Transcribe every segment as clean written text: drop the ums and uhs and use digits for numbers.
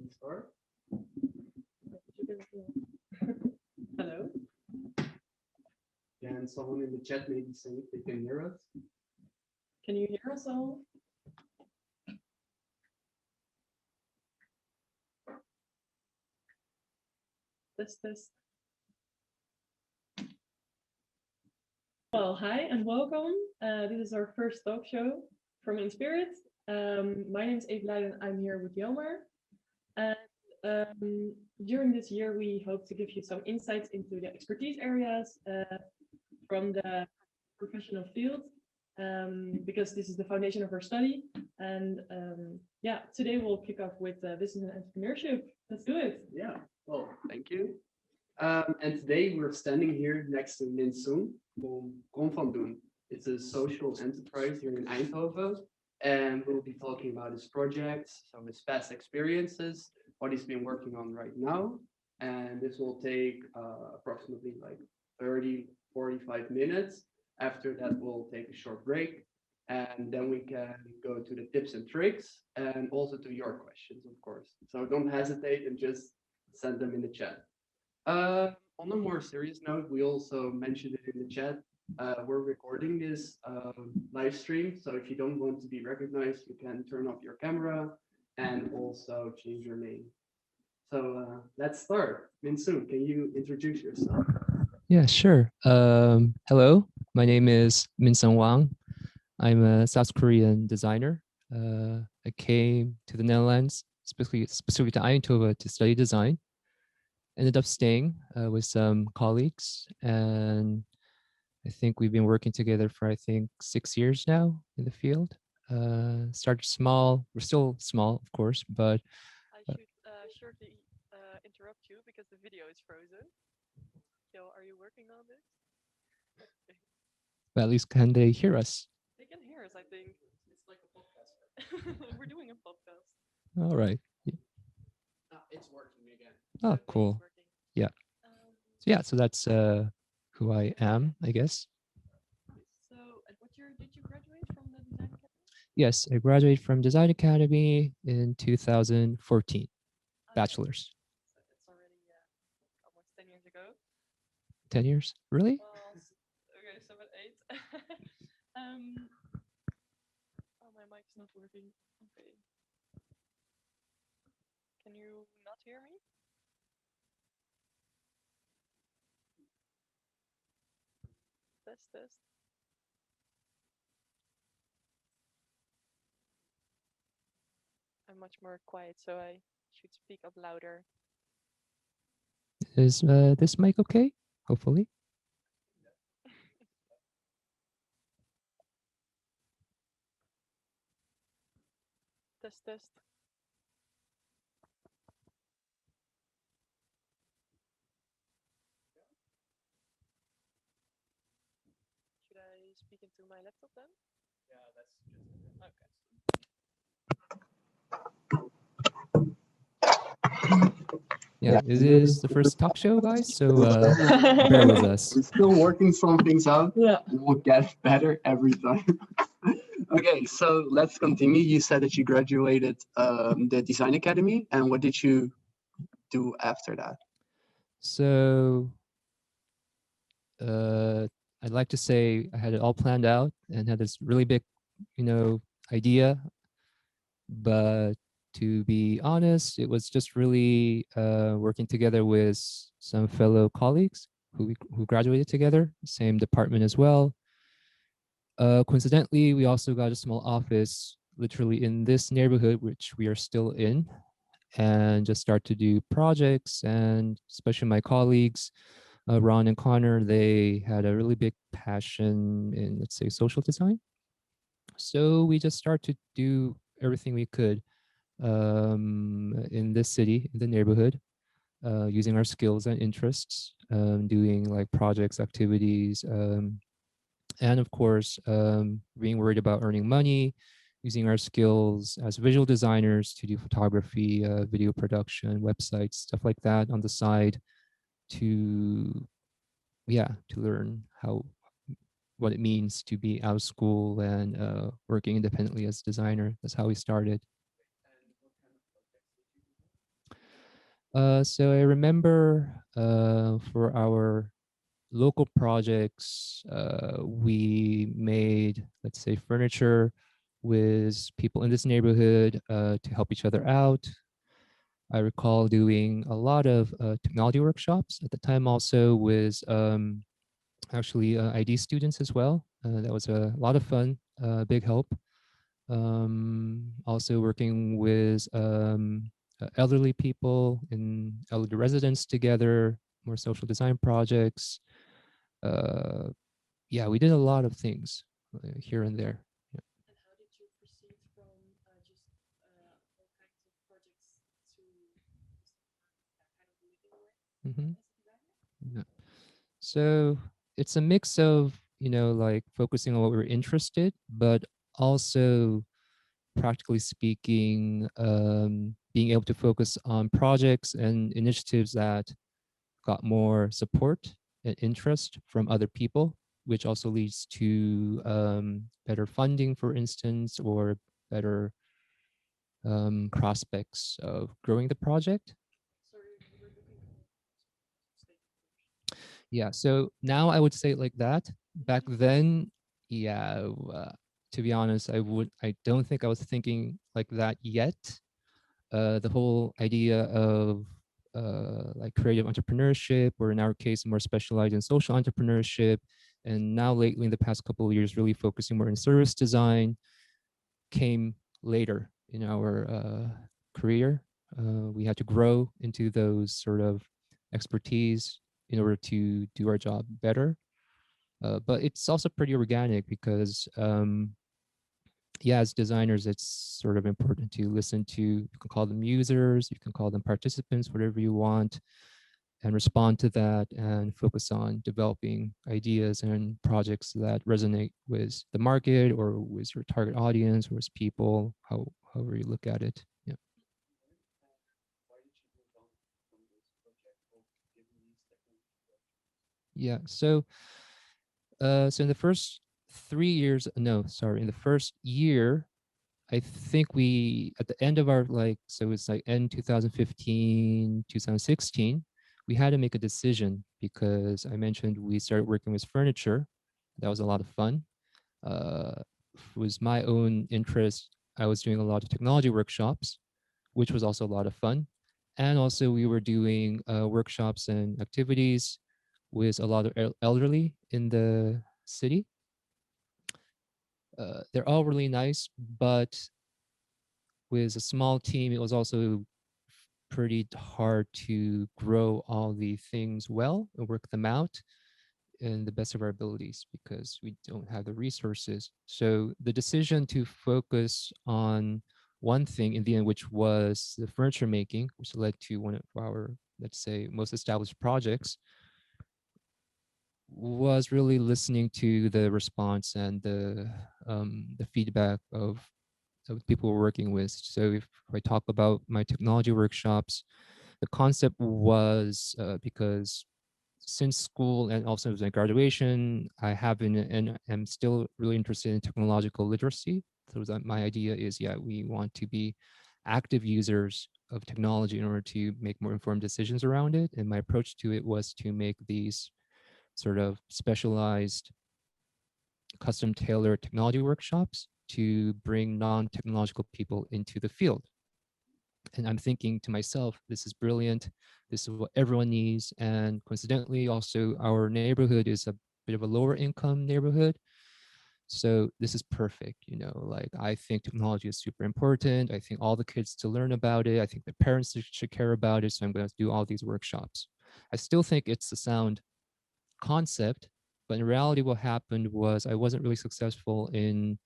Start. Hello. Can someone in the chat maybe say if they can hear us? Can you hear us all? Test. Well, hi and welcome. This is our first talk show from InspirID. My name is Evelijn and I'm here with Jelmer. And during this year, we hope to give you some insights into the expertise areas from the professional field, because this is the foundation of our study. And yeah, today we'll kick off with business and entrepreneurship. Let's do it. Yeah. Well, thank you. And today we're standing here next to Min Soon from Doen. It's a social enterprise here in Eindhoven, and we'll be talking about his projects, some of his past experiences, what he's been working on right now. And this will take approximately like 30, 45 minutes. After that, we'll take a short break, and then we can go to the tips and tricks and also to your questions, of course. So don't hesitate and just send them in the chat. On a more serious note, we also mentioned it in the chat. We're recording this live stream, so if you don't want to be recognized, you can turn off your camera and also change your name. So let's start. Min-soon, can you introduce yourself? Yeah, sure. Hello, my name is Min-sung Wang. I'm a South Korean designer. I came to the Netherlands, specifically to Eindhoven, to study design. Ended up staying with some colleagues, and I think we've been working together for 6 years now in the field. Started small. We're still small, of course, but I should shortly interrupt you because the video is frozen. So are you working on this? at least can they hear us? They can hear us, I think. It's like a podcast. We're doing a podcast. All right. It's working again. Oh, Okay, cool. it's working. Yeah. Yeah, so that's who I am, I guess. So, at what year did you graduate from the design academy? Yes, I graduated from Design Academy in 2014, bachelor's. So that's already almost 10 years ago. 10 years? Really? Well, okay, 7, 8. Oh, my mic's not working. Okay. Can you not hear me? Test. I'm much more quiet, so I should speak up louder. Is this mic okay? Hopefully. Test. Should I speak into my laptop then? Yeah, that's just okay. Yeah, it is the first talk show, guys, so bear with us. We're still working some things out. Yeah. And we'll get better every time. Okay, so let's continue. You said that you graduated the Design Academy, and what did you do after that? So I'd like to say I had it all planned out and had this really big, idea. But to be honest, it was just really working together with some fellow colleagues who graduated together, same department as well. Coincidentally, we also got a small office literally in this neighborhood, which we are still in, and just start to do projects. And especially my colleagues, Ron and Connor, they had a really big passion in, let's say, social design. So we just start to do everything we could in this city, in the neighborhood, using our skills and interests, doing like projects, activities, and of course, being worried about earning money, using our skills as visual designers to do photography, video production, websites, stuff like that on the side to learn what it means to be out of school and working independently as a designer. That's how we started. So I remember for our local projects, we made, let's say, furniture with people in this neighborhood to help each other out. I recall doing a lot of technology workshops at the time, also with actually ID students as well. That was a lot of fun, big help. Also working with elderly people in elderly residents together, more social design projects. Uh, yeah, we did a lot of things here and there. Yeah. And how did you proceed from just all kinds of projects to just kind of living way Mm-hmm. as a designer? Yeah. So it's a mix of, like focusing on what we're interested, but also practically speaking, being able to focus on projects and initiatives that got more support and interest from other people, which also leads to better funding, for instance, or better prospects of growing the project. Sorry, you were looking for Yeah, so now I would say it like that. Back then, yeah, to be honest, I don't think I was thinking like that yet. The whole idea of like creative entrepreneurship, or in our case, more specialized in social entrepreneurship, and now lately in the past couple of years, really focusing more in service design, came later in our career. We had to grow into those sort of expertise in order to do our job better. But it's also pretty organic because yeah, as designers, it's sort of important to listen to, you can call them users, you can call them participants, whatever you want, and respond to that and focus on developing ideas and projects that resonate with the market or with your target audience or with people, however you look at it. Yeah. Yeah. So in the first 3 years, no, sorry, in the first year, I think we, at the end of our, like, so it's like end 2015, 2016, we had to make a decision because I mentioned we started working with furniture. That was a lot of fun. Was my own interest. I was doing a lot of technology workshops, which was also a lot of fun. And also we were doing workshops and activities with a lot of elderly in the city. They're all really nice, but with a small team, it was also pretty hard to grow all the things well and work them out in the best of our abilities because we don't have the resources. So the decision to focus on one thing in the end, which was the furniture making, which led to one of our, let's say, most established projects, was really listening to the response and the feedback of people we're working with. So if I talk about my technology workshops, the concept was because since school and also as my graduation, I have been and am still really interested in technological literacy. So that my idea is, yeah, we want to be active users of technology in order to make more informed decisions around it. And my approach to it was to make these sort of specialized, custom tailored technology workshops to bring non-technological people into the field. And I'm thinking to myself, this is brilliant. This is what everyone needs. And coincidentally, also our neighborhood is a bit of a lower income neighborhood. So this is perfect. Like I think technology is super important. I think all the kids to learn about it. I think the parents should care about it. So I'm going to do all these workshops. I still think it's a sound concept, but in reality, what happened was I wasn't really successful in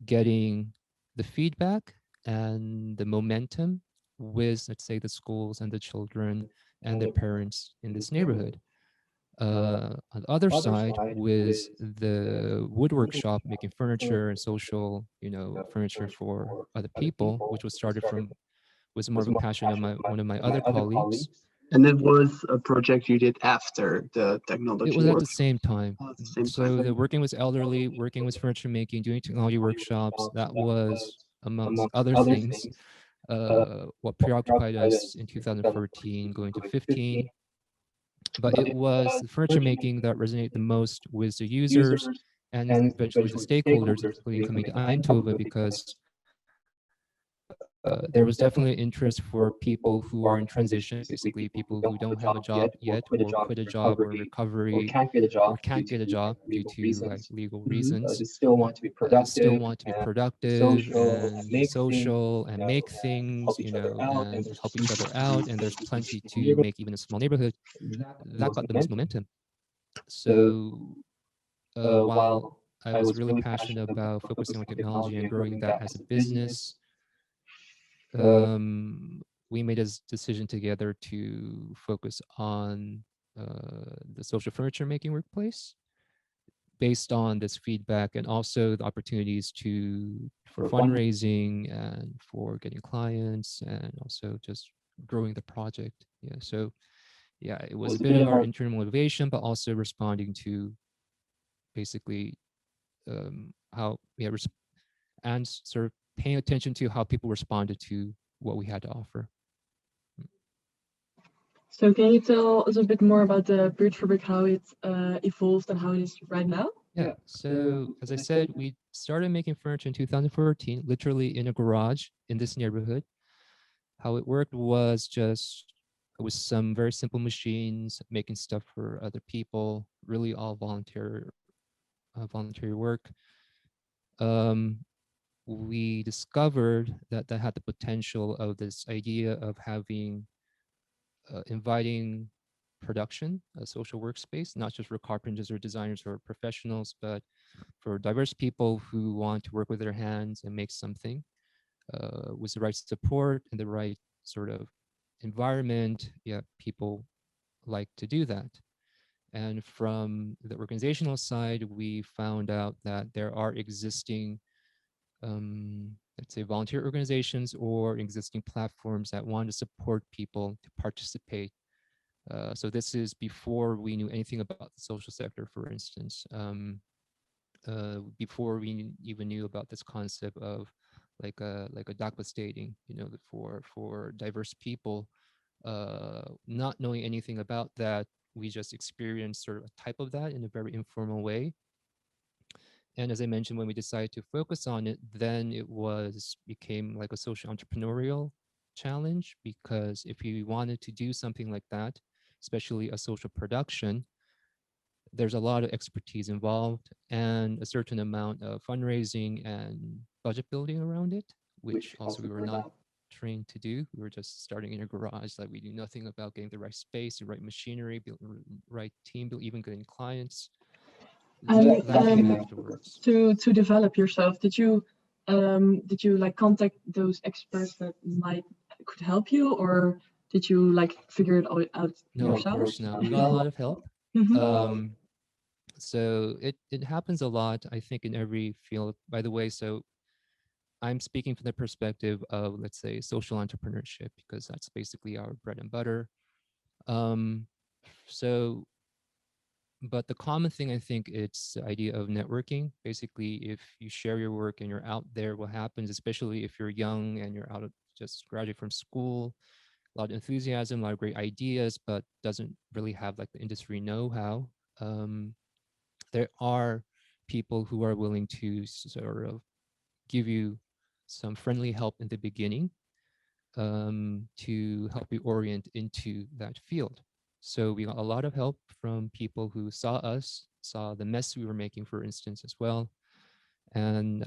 getting the feedback and the momentum with, let's say, the schools and the children and their parents in this neighborhood. On the other side, with the woodwork shop making furniture and social, furniture for other people, which was more of a passion of one of my other colleagues. And it was a project you did after the It technology was at work the same time. at the same So the time. working with elderly, working with furniture making, doing technology workshops, that was amongst other things what preoccupied us in 2014 going to 15. But it was the furniture making that resonated the most with the users and eventually the stakeholders, including coming to Eindhoven, because there was definitely interest for people who are in transition, basically people who don't have a job yet, or quit a job, or recovery, or can't get a job due to like legal reasons, Still want to be still want to be productive and social, social and make things, you know, and help each other out. And there's plenty to make even a small neighborhood. That got the most momentum. So while I was really passionate about focusing on technology and growing that as a business, we made a decision together to focus on the social furniture making workplace based on this feedback, and also the opportunities for fundraising and for getting clients, and also just growing the project. Yeah, so yeah, it was a bit of our internal motivation, but also responding to basically how and sort of paying attention to how people responded to what we had to offer. So can you tell us a bit more about the Bridge Fabric, how it evolved and how it is right now? Yeah, so as I said, we started making furniture in 2014, literally in a garage in this neighborhood. How it worked was just with some very simple machines, making stuff for other people, really all voluntary work. We discovered that had the potential of this idea of having inviting production, a social workspace, not just for carpenters or designers or professionals, but for diverse people who want to work with their hands and make something with the right support and the right sort of environment. Yeah, people like to do that. And from the organizational side, we found out that there are existing let's say volunteer organizations or existing platforms that want to support people to participate. So this is before we knew anything about the social sector, for instance, before we even knew about this concept of like a DACA stating, you know, for diverse people. Not knowing anything about that, we just experienced sort of a type of that in a very informal way. And as I mentioned, when we decided to focus on it, then it became like a social entrepreneurial challenge, because if you wanted to do something like that, especially a social production, there's a lot of expertise involved and a certain amount of fundraising and budget building around it, which also we were not trained to do. We were just starting in a garage, like we knew nothing about getting the right space, the right machinery, right team, even getting clients. And that came afterwards. To develop yourself, did you like contact those experts that could help you, or did you like figure it all out No, yourself? of course not. We got a lot of help. Mhm. So it happens a lot, I think, in every field. By the way, so I'm speaking from the perspective of, let's say, social entrepreneurship, because that's basically our bread and butter. So but the common thing, I think, it's the idea of networking. Basically, if you share your work and you're out there, what happens, especially if you're young and you're out of just graduate from school, a lot of enthusiasm, a lot of great ideas, but doesn't really have like the industry know-how. There are people who are willing to sort of give you some friendly help in the beginning to help you orient into that field. So we got a lot of help from people who saw us, saw the mess we were making, for instance, as well, and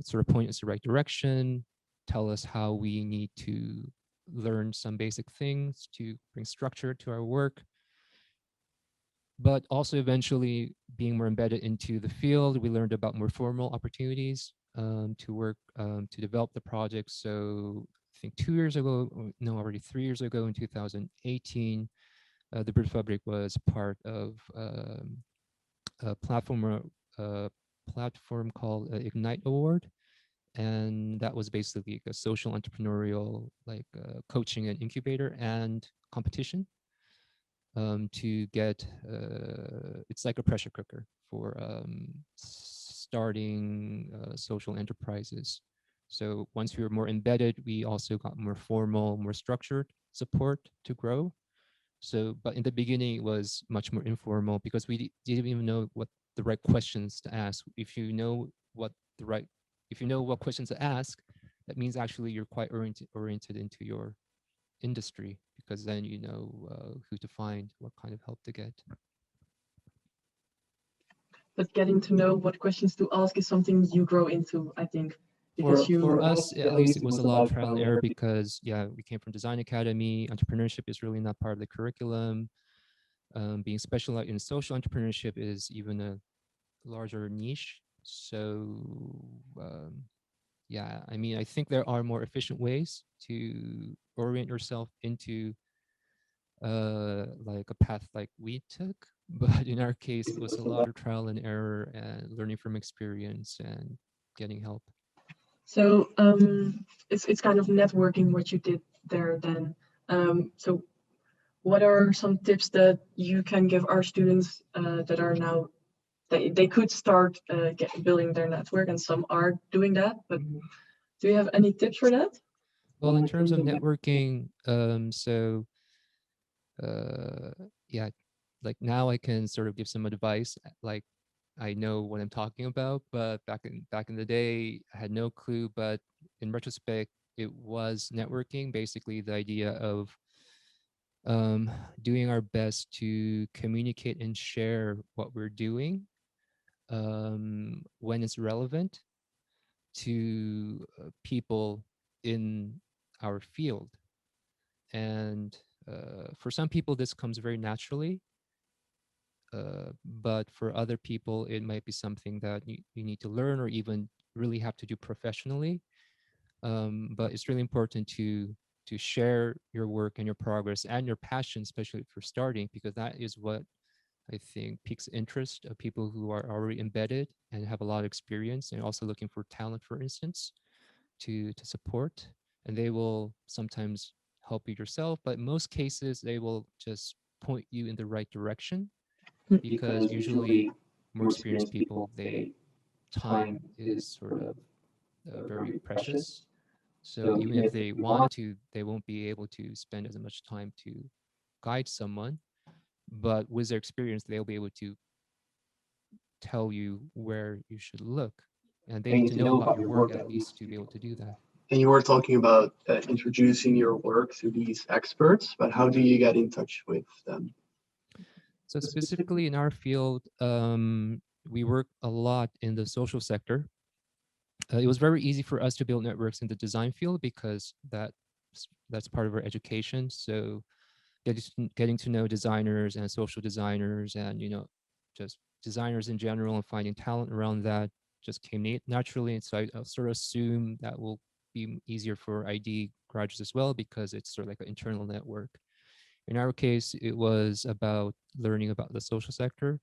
sort of point us the right direction, tell us how we need to learn some basic things to bring structure to our work. But also eventually being more embedded into the field, we learned about more formal opportunities to work, to develop the project. So I think 2 years ago, no, already 3 years ago in 2018, the Bridge Fabric was part of a platform called Ignite Award. And that was basically a social entrepreneurial like coaching and incubator and competition to get, it's like a pressure cooker for starting social enterprises. So once we were more embedded, we also got more formal, more structured support to grow. So, but in the beginning, it was much more informal because we didn't even know what the right questions to ask. If you know what the right, if you know what questions to ask, that means actually you're quite oriented into your industry, because then you know who to find, what kind of help to get. But getting to know what questions to ask is something you grow into, I think, because For us, at least, it was a lot of trial and error because, yeah, we came from design academy. Entrepreneurship is really not part of the curriculum. Being specialized in social entrepreneurship is even a larger niche. So, yeah, I mean, I think there are more efficient ways to orient yourself into like a path like we took. But in our case, it was a lot of trial and error and learning from experience and getting help. so it's kind of networking what you did there then. So what are some tips that you can give our students that are now they could start building their network, and some are doing that, but do you have any tips for that? Well, in terms of networking, yeah, like now I can sort of give some advice, like I know what I'm talking about, but back in the day, I had no clue. But in retrospect, it was networking, basically the idea of doing our best to communicate and share what we're doing when it's relevant to people in our field. And for some people, this comes very naturally. But for other people, it might be something that you need to learn or even really have to do professionally. But it's really important to share your work and your progress and your passion, especially for starting, because that is what I think piques interest of people who are already embedded and have a lot of experience and also looking for talent, for instance, to support. And they will sometimes help you yourself, but in most cases, they will just point you in the right direction, because usually more experienced people, they time is sort of very precious. So even if they want to, they won't be able to spend as much time to guide someone. But with their experience, they'll be able to tell you where you should look. And they need to know about your work at least to be able to do that. And you were talking about introducing your work to these experts, but how do you get in touch with them? So specifically in our field, we work a lot in the social sector. It was very easy for us to build networks in the design field because that's part of our education. So getting to know designers and social designers and, you know, just designers in general and finding talent around that just came naturally. And so I sort of assume that will be easier for ID graduates as well, because it's sort of like an internal network. In our case, it was about learning about the social sector,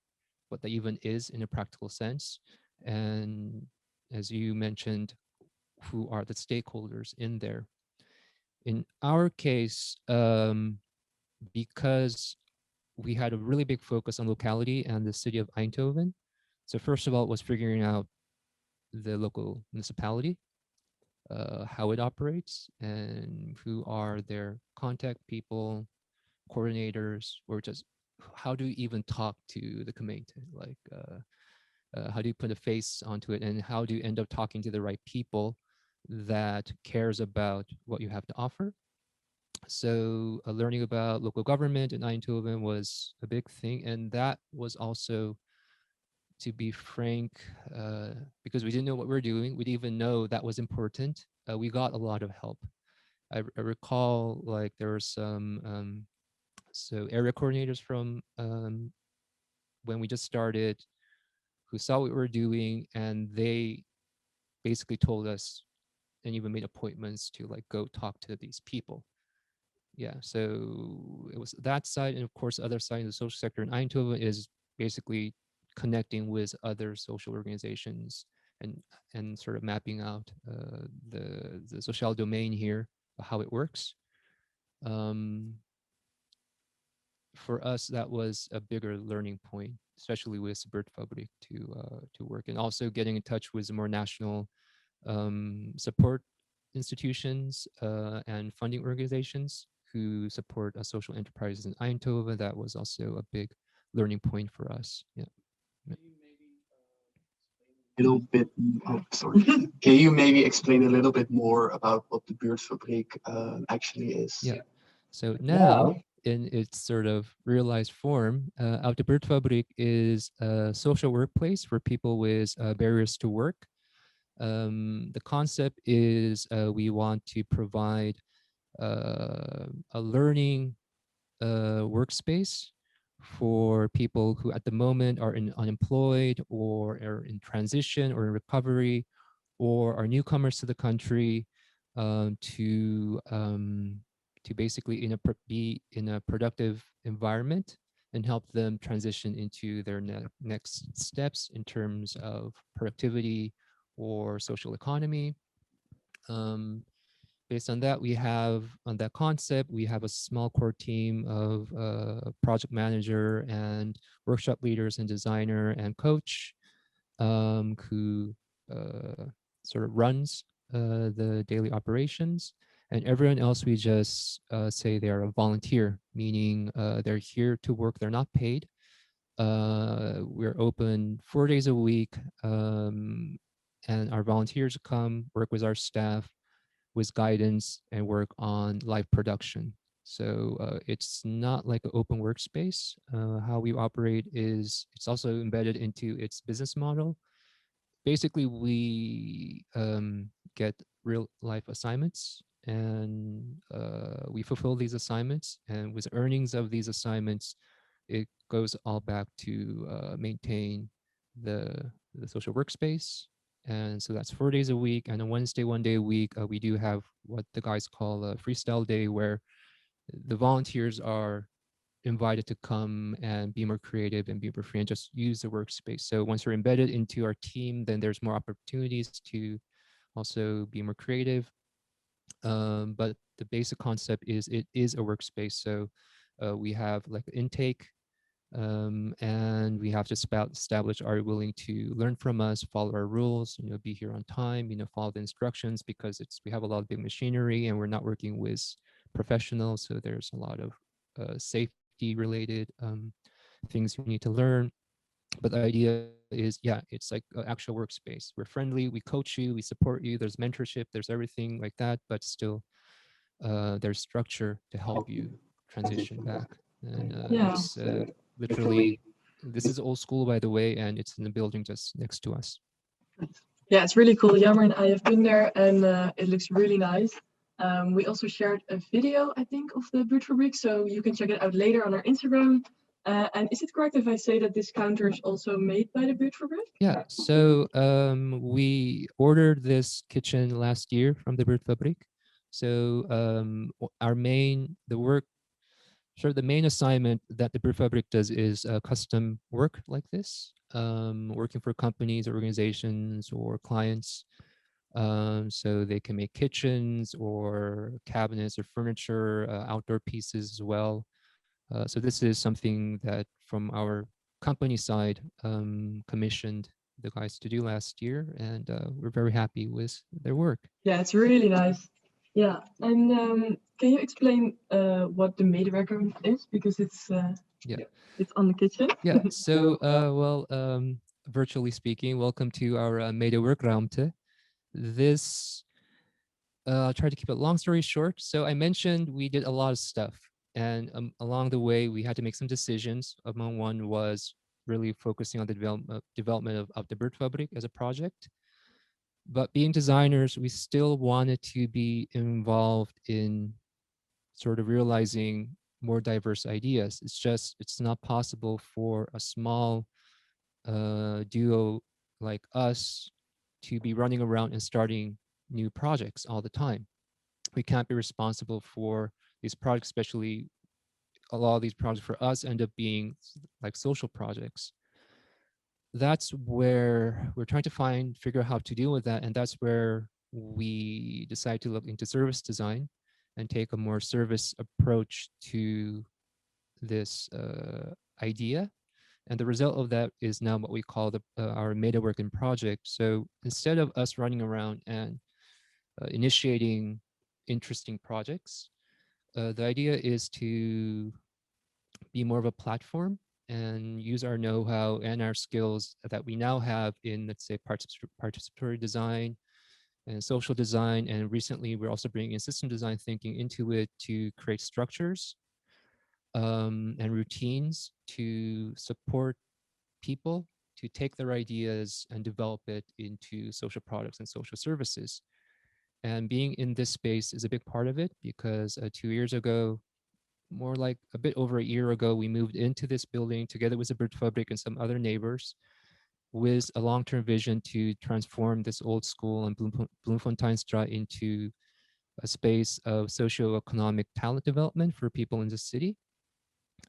what that even is in a practical sense. And as you mentioned, who are the stakeholders in there. In our case, because we had a really big focus on locality and the city of Eindhoven. So first of all, it was figuring out the local municipality, how it operates, and who are their contact people, coordinators, or just how do you even talk to the community? Like, how do you put a face onto it, and how do you end up talking to the right people that cares about what you have to offer? So learning about local government in Eindhoven was a big thing, and that was also, to be frank, because we didn't know what we were doing, we didn't even know that was important. We got a lot of help. I recall like there were some so area coordinators from when we just started who saw what we were doing, and they basically told us and even made appointments to like go talk to these people. Yeah, so it was that side, and of course, the other side of the social sector in Eindhoven is basically connecting with other social organizations and sort of mapping out the social domain here, how it works. For us, that was a bigger learning point, especially with Bert Fabric to work, and also getting in touch with more national support institutions and funding organizations who support social enterprises in Eindhoven. That was also a big learning point for us. Yeah. Little bit, oh, sorry. Can you maybe explain a little bit more about what the Buurtfabriek actually is? Yeah. So now, in its sort of realized form, Out de Buurtfabriek is a social workplace for people with barriers to work. The concept is we want to provide a learning workspace for people who at the moment are unemployed or are in transition or in recovery or are newcomers to the country to basically be in a productive environment and help them transition into their next steps in terms of productivity or social economy. Based on that, on that concept, we have a small core team of project manager and workshop leaders and designer and coach who sort of runs the daily operations. And everyone else, we just say they're a volunteer, meaning they're here to work, they're not paid. We're open 4 days a week, and our volunteers come work with our staff with guidance and work on live production. So it's not like an open workspace. How we operate is it's also embedded into its business model. Basically, we get real life assignments and we fulfill these assignments. And with earnings of these assignments, it goes all back to maintain the social workspace. And so that's 4 days a week. And on Wednesday, 1 day a week, we do have what the guys call a freestyle day, where the volunteers are invited to come and be more creative and be more free and just use the workspace. So once you're embedded into our team, then there's more opportunities to also be more creative. But the basic concept is it is a workspace. So we have like intake, and we have to establish, are you willing to learn from us, follow our rules, be here on time, follow the instructions, because we have a lot of big machinery and we're not working with professionals. So there's a lot of safety related things you need to learn. But the idea is, yeah, it's like an actual workspace. We're friendly, we coach you, we support you, there's mentorship, there's everything like that, but still there's structure to help you transition back. And it's literally, this is old school, by the way, and it's in the building just next to us. Yeah, it's really cool. Jammer and I have been there, and it looks really nice. We also shared a video, I think, of the Buurtfabriek, so you can check it out later on our Instagram. And is it correct if I say that this counter is also made by the Buurtfabriek? Yeah, so we ordered this kitchen last year from the Buurtfabriek. So the main assignment that the Buurtfabriek does is custom work like this, working for companies, organizations, or clients. So they can make kitchens or cabinets or furniture, outdoor pieces as well. So this is something that from our company side commissioned the guys to do last year, and we're very happy with their work. Yeah, it's really nice. Yeah, and can you explain what the medewerker is, because it's it's on the kitchen? Yeah. So virtually speaking, welcome to our medewerkruimte. This I'll try to keep it long story short. So I mentioned we did a lot of stuff, and along the way we had to make some decisions. Among one was really focusing on the development of the Buurtfabriek as a project. But being designers, we still wanted to be involved in sort of realizing more diverse ideas. It's not possible for a small duo like us to be running around and starting new projects all the time. We can't be responsible for these projects, especially a lot of these projects for us end up being like social projects. That's where we're trying to figure out how to deal with that. And that's where we decide to look into service design and take a more service approach to this idea. And the result of that is now what we call our meta working project. So instead of us running around and initiating interesting projects, the idea is to be more of a platform and use our know-how and our skills that we now have in, let's say, participatory design and social design. And recently, we're also bringing in system design thinking into it to create structures and routines to support people to take their ideas and develop it into social products and social services. And being in this space is a big part of it because 2 years ago, more like a bit over a year ago, we moved into this building together with the Buurtfabrik and some other neighbors with a long-term vision to transform this old school and Bloemfonteinstraat into a space of socioeconomic talent development for people in the city.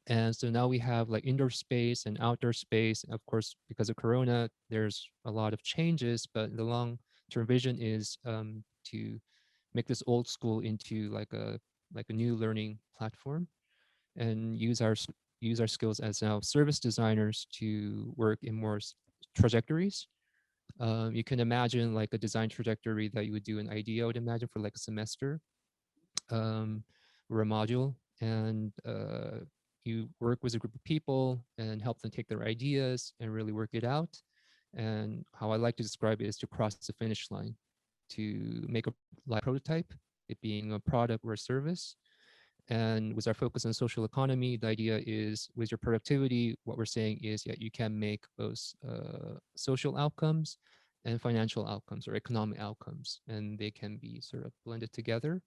And so now we have like indoor space and outdoor space. Of course, because of Corona, there's a lot of changes, but the long-term vision is to make this old school into like a new learning platform and use our skills as now service designers to work in more trajectories. You can imagine like a design trajectory that you would do an idea, I would imagine, for like a semester or a module. And you work with a group of people and help them take their ideas and really work it out. And how I like to describe it is to cross the finish line, to make a live prototype, it being a product or a service. And with our focus on social economy, the idea is with your productivity, what we're saying is you can make both social outcomes and financial outcomes or economic outcomes, and they can be sort of blended together.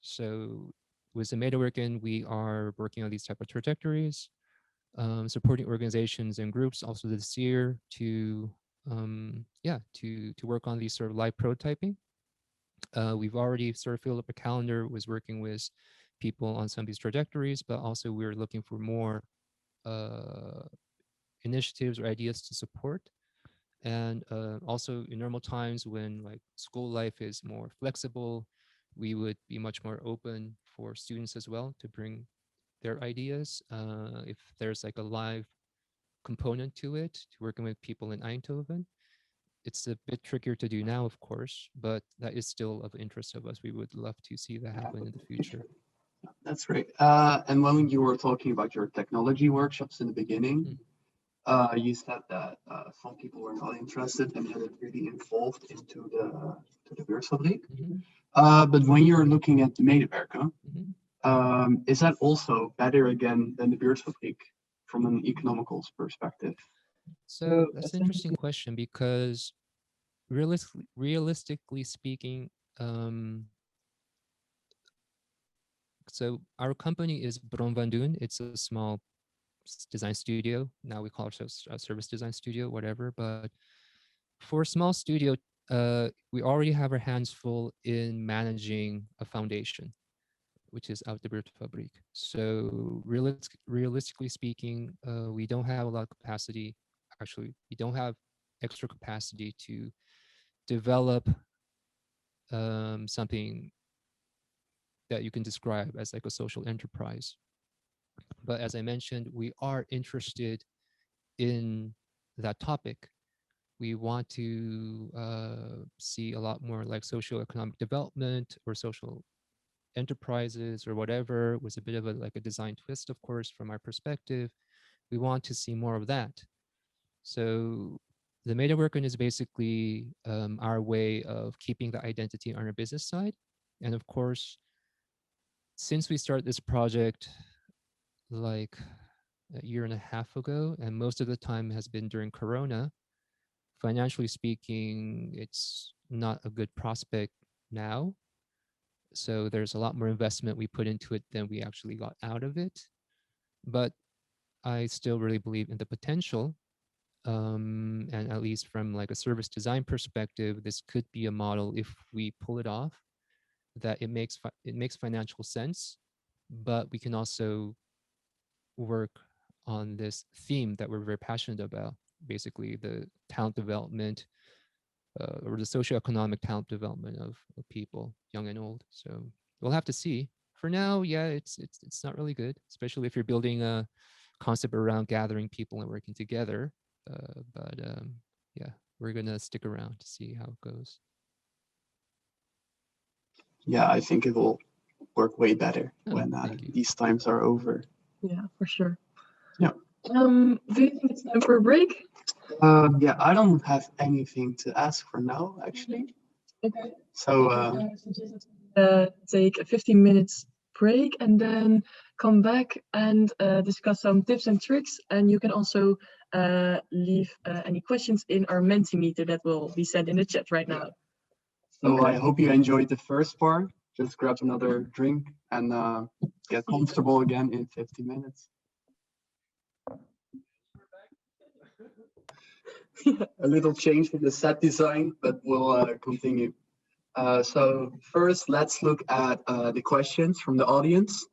So with the meta working, we are working on these type of trajectories, supporting organizations and groups also this year to work on these sort of live prototyping. We've already sort of filled up a calendar, was working with people on some of these trajectories, but also we're looking for more initiatives or ideas to support. And also in normal times when like school life is more flexible, we would be much more open for students as well to bring their ideas. If there's like a live component to it, to working with people in Eindhoven. It's a bit trickier to do now, of course, but that is still of interest of us. We would love to see that happen in the future. That's great. And when you were talking about your technology workshops in the beginning, you said that some people were not interested and hadn't really involved into the Buurtfabrik. But when you're looking at the medewerker, is that also better again than the Buurtfabrik from an economical perspective? So that's an interesting question because realistically speaking, so our company is Bron van Doen. It's a small design studio. Now we call ourselves a service design studio, whatever. But for a small studio, we already have our hands full in managing a foundation, which is Out de Buurtfabrik. So realistically speaking, we don't have a lot of capacity. Actually, we don't have extra capacity to develop something that you can describe as like a social enterprise. But as I mentioned, we are interested in that topic. We want to see a lot more like socioeconomic development or social enterprises or whatever, with a bit of a design twist, of course, from our perspective. We want to see more of that. So the meta working is basically our way of keeping the identity on our business side. And of course, since we started this project like a year and a half ago, and most of the time has been during Corona, financially speaking, it's not a good prospect now. So there's a lot more investment we put into it than we actually got out of it. But I still really believe in the potential. And at least from like a service design perspective, this could be a model if we pull it off, that it makes financial sense, but we can also work on this theme that we're very passionate about, basically the talent development or the socioeconomic talent development of people, young and old. So we'll have to see. For now, yeah, it's not really good, especially if you're building concept around gathering people and working together. But yeah, we're gonna stick around to see how it goes. Yeah, I think it will work way better Oh, when thank you. these times are over. Yeah, for sure. Yeah. Do you think it's time for a break? Yeah, I don't have anything to ask for now, actually. Okay. So I suggest take a 15 minutes break and then come back and discuss some tips and tricks. And you can also leave any questions in our Mentimeter that will be sent in the chat right now. So I hope you enjoyed the first part. Just grab another drink and get comfortable again in 15 minutes. A little change in the set design, but we'll continue. So first, let's look at the questions from the audience.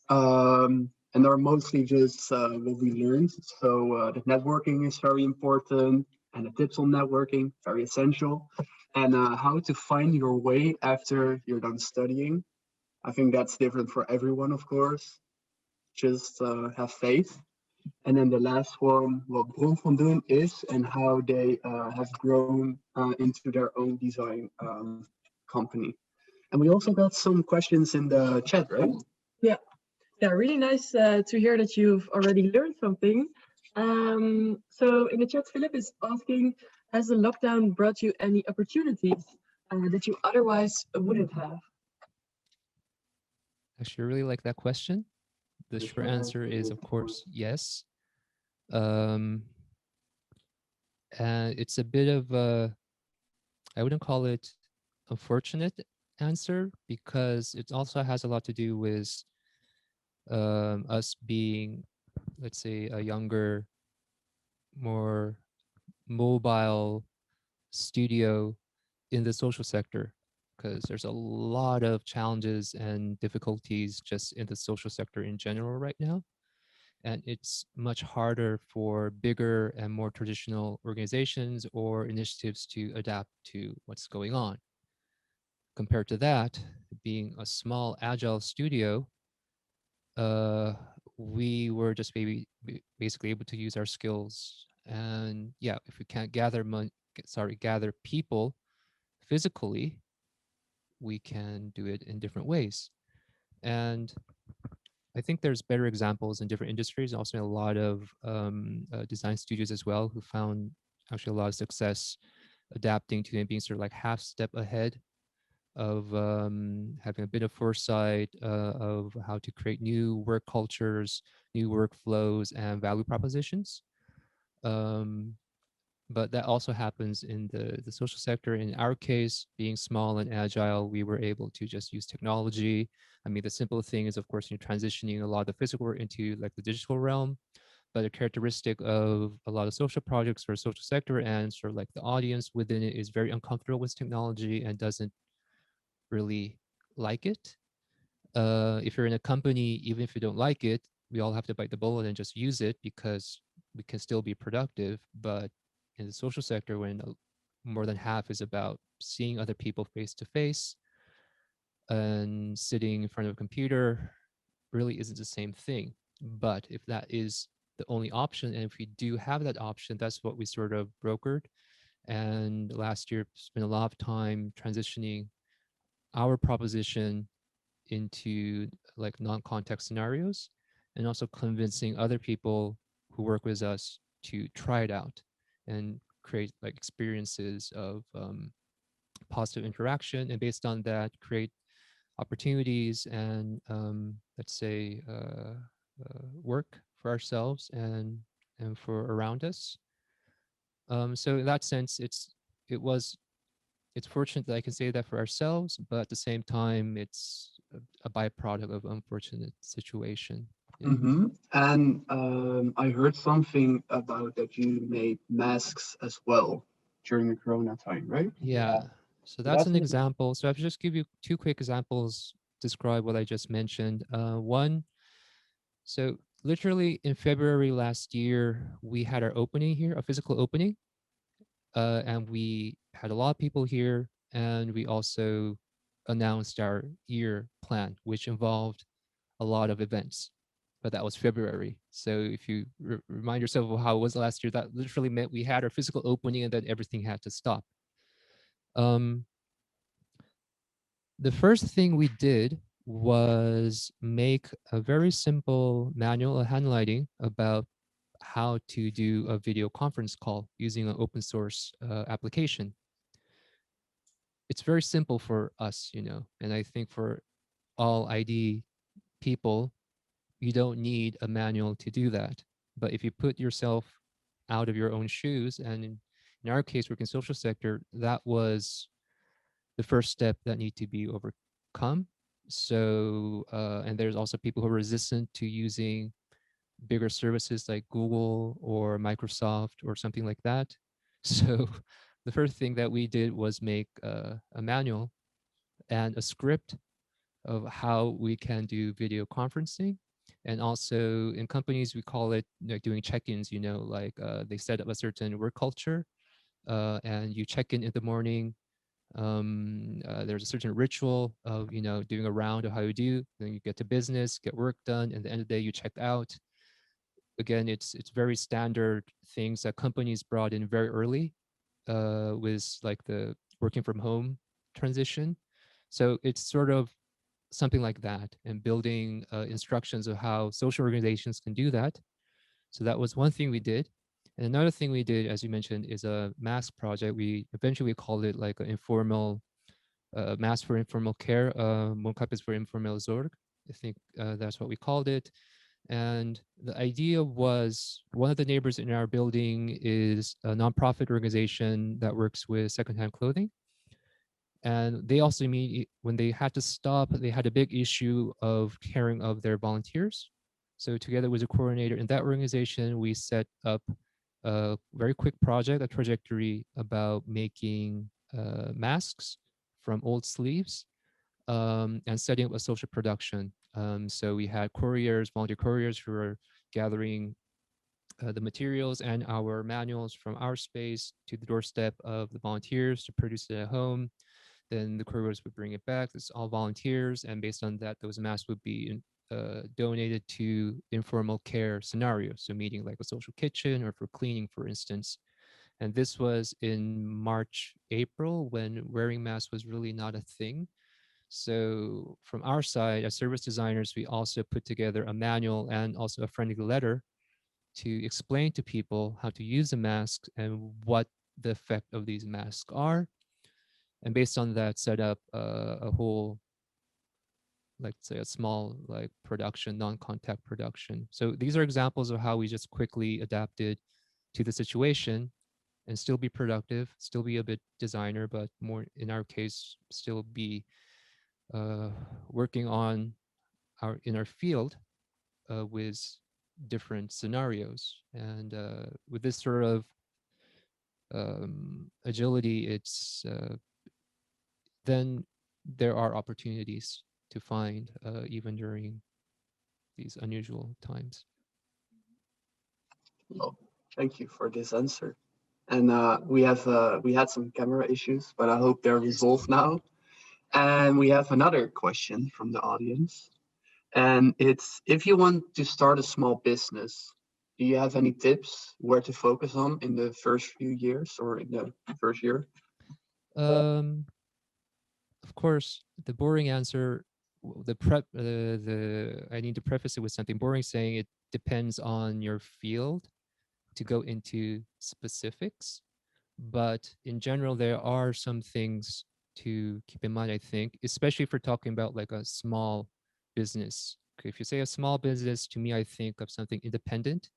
And they're mostly just what we learned. So the networking is very important, and the tips on networking, very essential. And how to find your way after you're done studying. I think that's different for everyone, of course. Just have faith. And then the last one, what Bron van Doen is and how they have grown into their own design company. And we also got some questions in the chat, right? Yeah, really nice to hear that you've already learned something. So in the chat, Philip is asking, has the lockdown brought you any opportunities that you otherwise wouldn't have? Actually, I really like that question. The short answer is, of course, yes. And it's a bit of a, I wouldn't call it unfortunate answer, because it also has a lot to do with us being, let's say, a younger, more mobile studio in the social sector, because there's a lot of challenges and difficulties just in the social sector in general right now. And it's much harder for bigger and more traditional organizations or initiatives to adapt to what's going on. Compared to that, being a small agile studio, we were just basically able to use our skills. And yeah, if we can't gather people physically, we can do it in different ways. And I think there's better examples in different industries, also a lot of design studios as well, who found actually a lot of success adapting to and being sort of like half step ahead of having a bit of foresight of how to create new work cultures, new workflows, and value propositions. But that also happens in the social sector. In our case, being small and agile, we were able to just use technology. I mean, the simple thing is, of course, you're transitioning a lot of the physical work into like the digital realm. But a characteristic of a lot of social projects or social sector and sort of like the audience within it is very uncomfortable with technology and doesn't really like it. If you're in a company, even if you don't like it, we all have to bite the bullet and just use it because we can still be productive. But in the social sector, when more than half is about seeing other people face to face and sitting in front of a computer, really isn't the same thing. But if that is the only option, and if we do have that option, that's what we sort of brokered. And last year, spent a lot of time transitioning our proposition into like non-context scenarios, and also convincing other people who work with us to try it out and create like experiences of positive interaction, and based on that create opportunities and let's say work for ourselves and for around us. So in that sense, it's fortunate that I can say that for ourselves, but at the same time, it's a byproduct of unfortunate situation. Yeah. Mm-hmm. And I heard something about that you made masks as well during the Corona time, right? Yeah. So that's an example. So I'll just give you two quick examples, describe what I just mentioned. One, so literally in February last year, we had our opening here, a physical opening. And we had a lot of people here, and we also announced our year plan, which involved a lot of events. but that was February. So if you remind yourself of how it was last year, that literally meant we had our physical opening and then everything had to stop. The first thing we did was make a very simple manual handwriting about how to do a video conference call using an open source application. It's very simple for us, you know, and I think for all ID people, you don't need a manual to do that. But if you put yourself out of your own shoes, and in our case, working social sector, that was the first step that need to be overcome. So, and there's also people who are resistant to using bigger services like Google or Microsoft or something like that. So the first thing that we did was make a manual and a script of how we can do video conferencing. And also in companies, we call it, like, doing check-ins, you know, like they set up a certain work culture and you check in the morning. There's a certain ritual of, you know, doing a round of how you do, then you get to business, get work done, and at the end of the day, you check out. Again, it's very standard things that companies brought in very early with like the working from home transition. So it's sort of something like that, and building instructions of how social organizations can do that. So that was one thing we did. And another thing we did, as you mentioned, is a mask project. We eventually called it like an informal mask for informal care, Mondkapjes for informele zorg. I think that's what we called it. And the idea was, one of the neighbors in our building is a nonprofit organization that works with secondhand clothing. And they also when they had to stop, they had a big issue of caring of their volunteers. So together with a coordinator in that organization, we set up a very quick project, a trajectory about making masks from old sleeves and setting up a social production. So we had couriers, volunteer couriers who were gathering the materials and our manuals from our space to the doorstep of the volunteers to produce it at home. Then the couriers would bring it back. It's all volunteers, and based on that, those masks would be donated to informal care scenarios. So meeting like a social kitchen or for cleaning, for instance. And this was in March, April, when wearing masks was really not a thing. So from our side, as service designers, we also put together a manual and also a friendly letter to explain to people how to use the masks and what the effect of these masks are. And based on that, set up a whole, like, say, a small like production, non-contact production. So these are examples of how we just quickly adapted to the situation and still be productive, still be a bit designer, but more in our case, still be working on in our field with different scenarios. And with this sort of agility, it's then there are opportunities to find even during these unusual times. Well, thank you for this answer. And we had some camera issues, but I hope they're resolved now. And we have another question from the audience. And it's, if you want to start a small business, do you have any tips where to focus on in the first few years or in the first year? Of course, the boring answer, I need to preface it with something boring, saying it depends on your field to go into specifics. But in general, there are some things to keep in mind, I think, especially if we're talking about like a small business. Okay, if you say a small business, to me, I think of something independent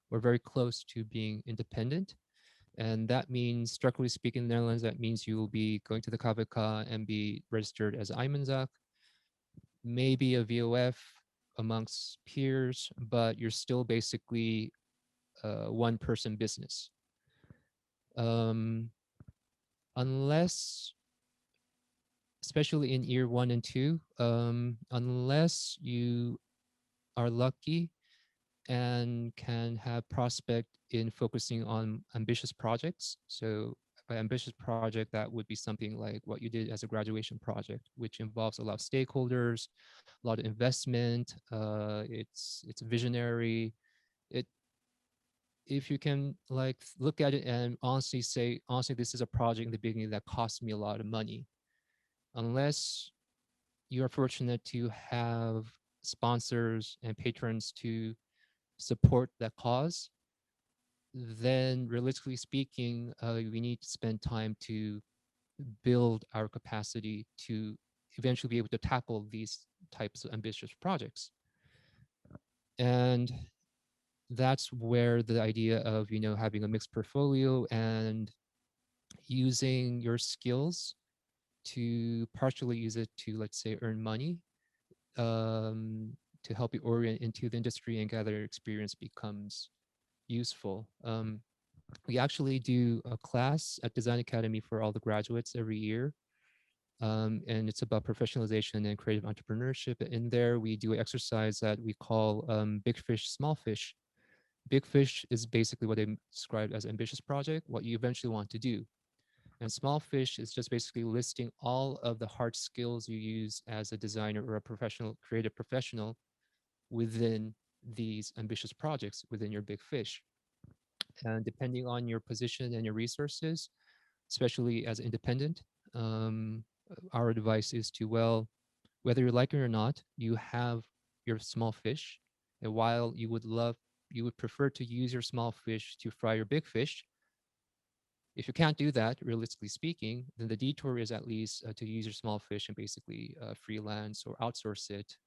or very close to being independent. And that means, structurally speaking, in the Netherlands, that means you will be going to the KVK and be registered as Eimenzak, maybe a VOF amongst peers, but you're still basically a one-person business. Unless, especially in year 1 and 2, unless you are lucky and can have prospect in focusing on ambitious projects. So by ambitious project, that would be something like what you did as a graduation project, which involves a lot of stakeholders, a lot of investment. It's visionary. It if you can like look at it and honestly say, honestly, this is a project in the beginning that cost me a lot of money. Unless you are fortunate to have sponsors and patrons to support that cause, then realistically speaking, we need to spend time to build our capacity to eventually be able to tackle these types of ambitious projects. And that's where the idea of, you know, having a mixed portfolio and using your skills to partially use it to, let's say, earn money, to help you orient into the industry and gather experience becomes useful. We actually do a class at Design Academy for all the graduates every year. And it's about professionalization and creative entrepreneurship. In there, we do an exercise that we call big fish, small fish. Big fish is basically what they described as ambitious project, what you eventually want to do. And small fish is just basically listing all of the hard skills you use as a designer or a professional, creative professional within these ambitious projects within your big fish. And depending on your position and your resources, especially as independent, our advice is to, well, whether you like it or not, you have your small fish. And while you would prefer to use your small fish to fry your big fish, if you can't do that, realistically speaking, then the detour is at least to use your small fish and basically freelance or outsource it.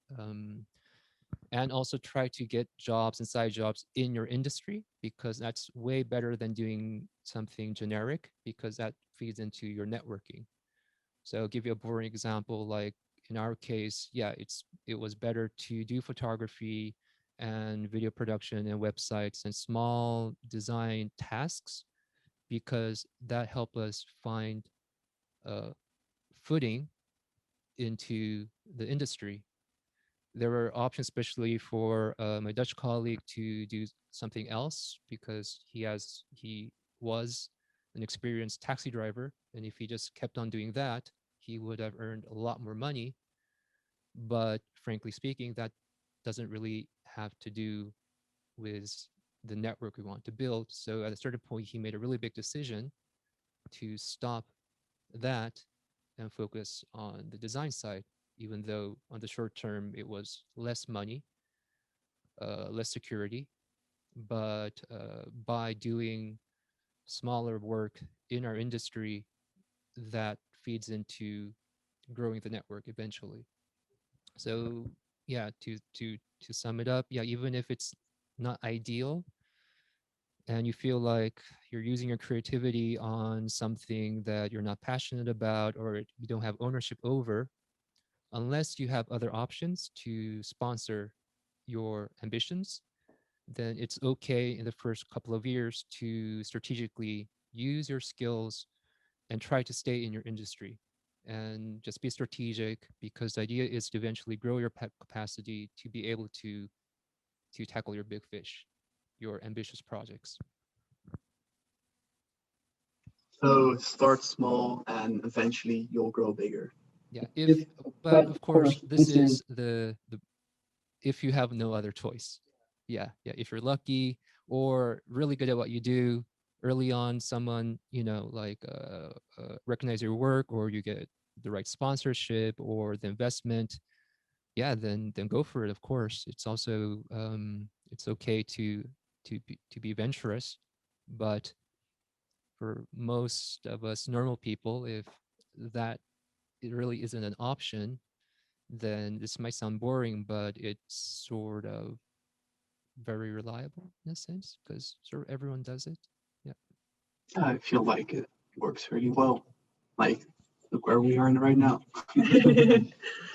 And also try to get jobs and side jobs in your industry, because that's way better than doing something generic, because that feeds into your networking. So I'll give you a boring example. Like in our case, yeah, it was better to do photography and video production and websites and small design tasks, because that helped us find footing into the industry. There were options, especially for my Dutch colleague, to do something else, because he was an experienced taxi driver, and if he just kept on doing that, he would have earned a lot more money. But frankly speaking, that doesn't really have to do with the network we want to build. So at a certain point, he made a really big decision to stop that and focus on the design side, even though on the short term it was less money, less security. But by doing smaller work in our industry, that feeds into growing the network eventually. So yeah, to sum it up, yeah, even if it's not ideal and you feel like you're using your creativity on something that you're not passionate about or you don't have ownership over, unless you have other options to sponsor your ambitions, then it's okay in the first couple of years to strategically use your skills and try to stay in your industry. And just be strategic, because the idea is to eventually grow your capacity to be able to tackle your big fish, your ambitious projects. So start small and eventually you'll grow bigger. Yeah, but of course, this is the if you have no other choice. Yeah, if you're lucky or really good at what you do, early on someone, you know, like recognize your work, or you get the right sponsorship or the investment, yeah, then go for it. Of course, it's also it's okay to be venturous, but for most of us normal people, if that it really isn't an option, then this might sound boring, but it's sort of very reliable in a sense, because sort of everyone does it. Yeah. I feel like it works really well. Like, look where we are right now.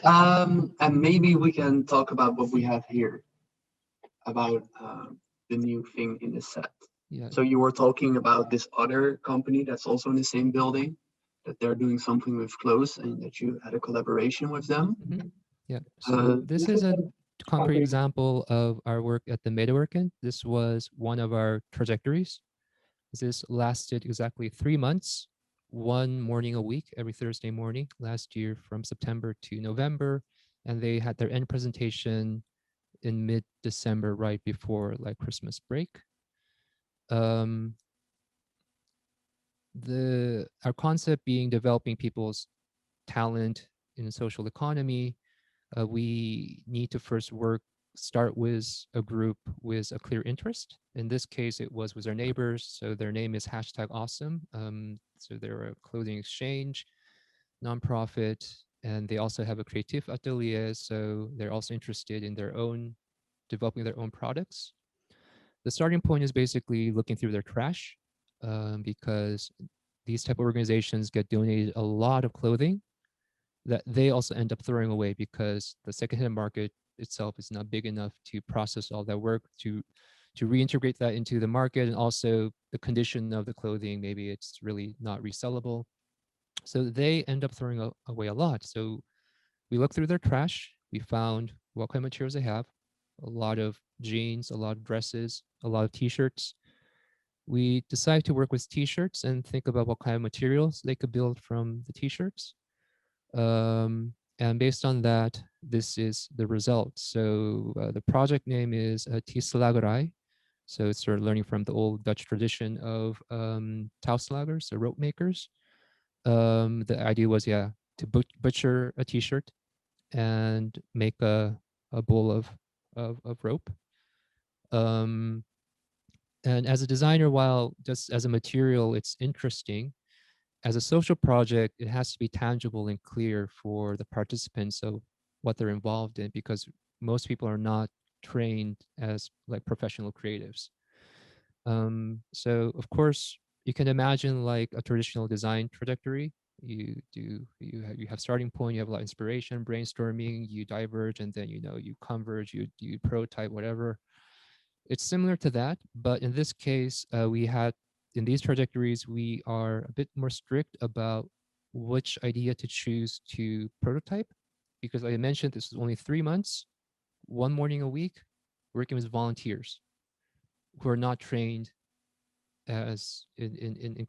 And maybe we can talk about what we have here, about the new thing in the set. Yeah. So you were talking about this other company that's also in the same building, that they're doing something with clothes and that you had a collaboration with them. Yeah. So this is a concrete example of our work at the Medewerken. This was one of our trajectories. This lasted exactly 3 months. one morning a week, every Thursday morning, last year from September to November. And they had their end presentation in mid-December, right before like Christmas break. Our concept being developing people's talent in the social economy. We need to first start with a group with a clear interest. In this case, it was with our neighbors. So their name is #awesome. So they're a clothing exchange nonprofit, and they also have a creative atelier. So they're also interested in developing their own products. The starting point is basically looking through their trash, because these type of organizations get donated a lot of clothing that they also end up throwing away because the secondhand market itself is not big enough to process all that work to reintegrate that into the market, and also the condition of the clothing, maybe it's really not resellable. So they end up throwing away a lot. So we looked through their trash, we found what kind of materials they have, a lot of jeans, a lot of dresses, a lot of t-shirts. We decided to work with t-shirts and think about what kind of materials they could build from the t-shirts. And based on that, this is the result. So the project name is Tislagerij. So it's sort of learning from the old Dutch tradition of touwslagers, so rope makers. The idea was, to butcher a t-shirt and make a bowl of rope. And as a designer, while just as a material, it's interesting, as a social project, it has to be tangible and clear for the participants of what they're involved in, because most people are not trained as like professional creatives. So of course, you can imagine like a traditional design trajectory. You have starting point, you have a lot of inspiration, brainstorming, you diverge, and then you converge, you prototype, whatever. It's similar to that, but in this case, in these trajectories, we are a bit more strict about which idea to choose to prototype, because like I mentioned, this is only 3 months, one morning a week, working with volunteers who are not trained as in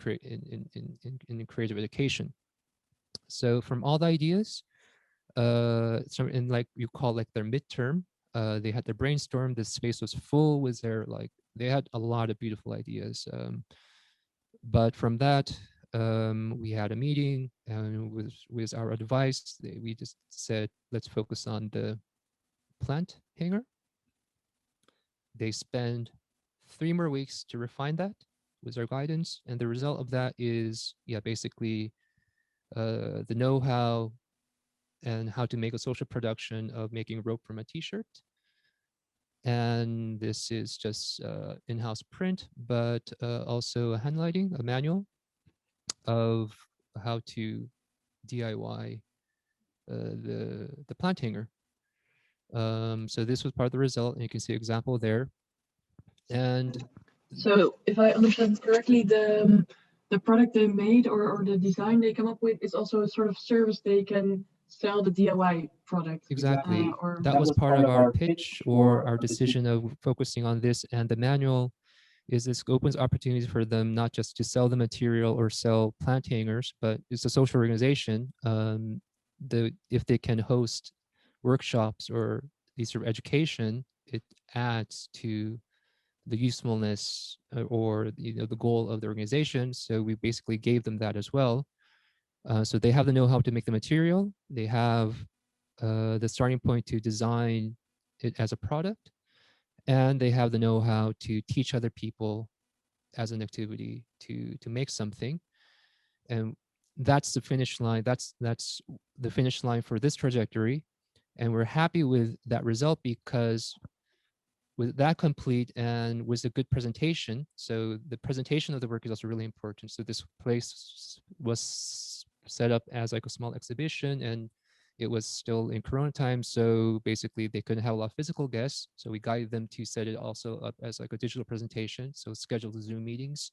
creative education. So from all the ideas, so in like you call like their midterm, they had their brainstorm. The space was full with they had a lot of beautiful ideas. But from that, we had a meeting, and with our advice, we just said, let's focus on the plant hanger. They spend 3 more weeks to refine that with our guidance. And the result of that is, basically the know-how and how to make a social production of making rope from a t-shirt. And this is just in-house print, but also a handlighting, a manual of how to DIY the plant hanger. So this was part of the result, and you can see an example there. And so if I understand correctly, the product they made or the design they come up with is also a sort of service they can sell the DIY product. Exactly. Or that was part of our pitch or our decision of focusing on this. And the manual is this opens opportunities for them not just to sell the material or sell plant hangers, but it's a social organization. If they can host workshops or these sort of education, it adds to the usefulness or the goal of the organization. So we basically gave them that as well. So they have the know-how to make the material. They have the starting point to design it as a product, and they have the know-how to teach other people as an activity to make something. And that's the finish line. That's the finish line for this trajectory. And we're happy with that result because with that complete and with a good presentation, so the presentation of the work is also really important. So this place was set up as like a small exhibition, and it was still in Corona time. So basically they couldn't have a lot of physical guests. So we guided them to set it also up as like a digital presentation. So schedule the Zoom meetings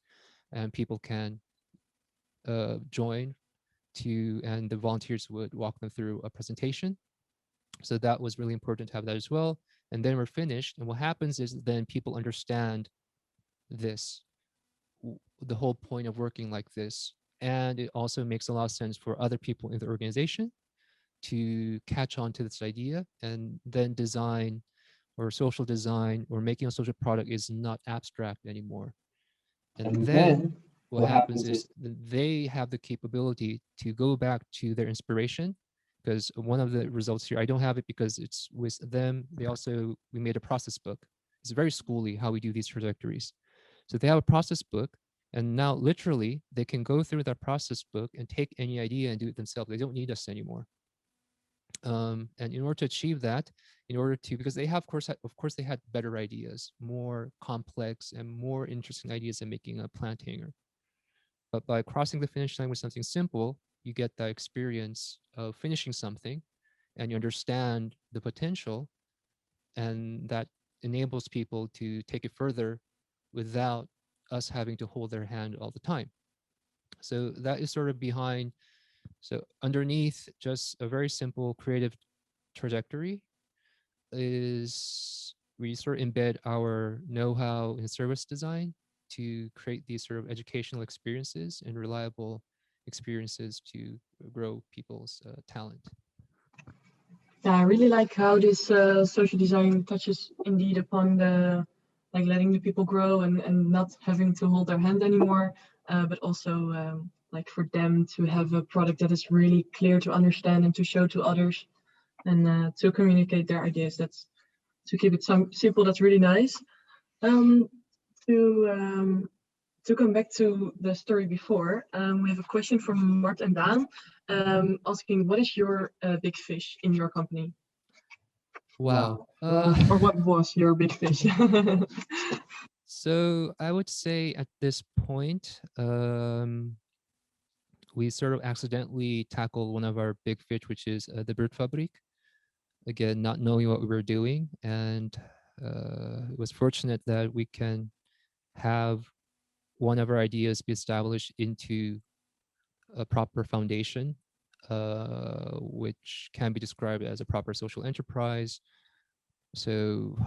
and people can join and the volunteers would walk them through a presentation. So that was really important to have that as well. And then we're finished. And what happens is then people understand this, the whole point of working like this, And it also makes a lot of sense for other people in the organization to catch on to this idea, and then design or social design or making a social product is not abstract anymore. And then what happens is they have the capability to go back to their inspiration, because one of the results here, I don't have it because it's with them. We made a process book. It's very schooly how we do these trajectories. So they have a process book, and now literally they can go through that process book and take any idea and do it themselves. They don't need us anymore. And in order to achieve that, because they have, of course, they had better ideas, more complex and more interesting ideas than making a plant hanger. But by crossing the finish line with something simple, you get the experience of finishing something, and you understand the potential, and that enables people to take it further without us having to hold their hand all the time. So that is sort of behind. So underneath just a very simple creative trajectory is we sort of embed our know-how in service design to create these sort of educational experiences and reliable experiences to grow people's talent. Yeah, I really like how this social design touches indeed upon the letting the people grow and not having to hold their hand anymore, but also like for them to have a product that is really clear to understand and to show to others, and to communicate their ideas. That's to keep it simple. That's really nice. To come back to the story before, we have a question from Mart and Daan, asking, what is your big fish in your company? Wow. Or what was your big fish? So I would say at this point, we sort of accidentally tackled one of our big fish, which is the Buurtfabriek. Again, not knowing what we were doing, and it was fortunate that we can have one of our ideas be established into a proper foundation, which can be described as a proper social enterprise. So